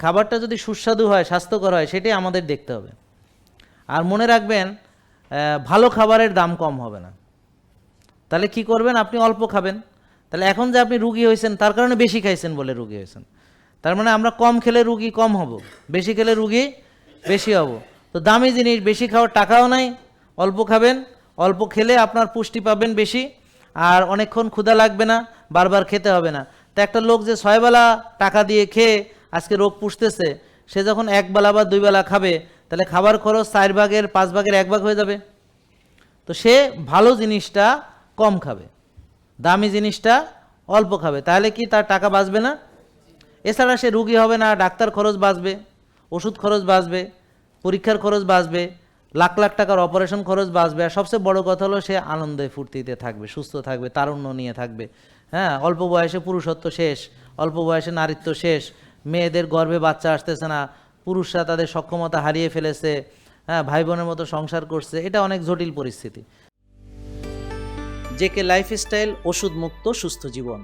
খাবারটা যদি সুস্বাদু হয়, স্বাস্থ্যকর হয়, সেটাই আমাদের দেখতে হবে। আর মনে রাখবেন, ভালো খাবারের দাম কম হবে না। তাহলে কি করবেন? আপনি অল্প খাবেন। তাহলে এখন যে আপনি রুগী হয়েছেন, তার কারণে বেশি খাইছেন বলে রুগী হয়েছেন। তার মানে আমরা কম খেলে রুগী কম হব, বেশি খেলে রুগী বেশি হব। তো দামি জিনিস বেশি খাওয়ার টাকাও নাই, অল্প খাবেন, অল্প খেলে আপনার পুষ্টি পাবেন বেশি, আর অনেকক্ষণ ক্ষুধা লাগবে না, বারবার খেতে হবে না। তো একটা লোক যে 6 বেলা টাকা দিয়ে খেয়ে আজকে রোগ পুষতেছে, সে যখন 1 বেলা বা 2 বেলা খাবে, তাহলে খাবার খরচ 4 ভাগের 5 ভাগের 1 ভাগ হয়ে যাবে। তো সে ভালো জিনিসটা কম খাবে, দামি জিনিসটা অল্প খাবে, তাহলে কি তার টাকা বাঁচবে না? এছাড়া সে রুগী হবে না, ডাক্তার খরচ বাঁচবে, ওষুধ খরচ বাঁচবে, পরীক্ষার খরচ বাঁচবে, লাখ লাখ টাকার অপারেশন খরচ বাঁচবে। আর সবচেয়ে বড় কথা হলো সে আনন্দে ফুর্তিতে থাকবে, সুস্থ থাকবে, তারুণ্য নিয়ে থাকবে। হ্যাঁ, অল্প বয়সে পুরুষত্ব শেষ, অল্প বয়সে নারীত্ব শেষ, মেয়েদের গর্ভে বাচ্চা আসতেছে না, পুরুষরা তাদের সক্ষমতা হারিয়ে ফেলেছে, হ্যাঁ, ভাই বোনের মতো সংসার করছে, এটা অনেক জটিল পরিস্থিতি। জেকে লাইফস্টাইল, ওষুধ মুক্ত সুস্থ জীবন।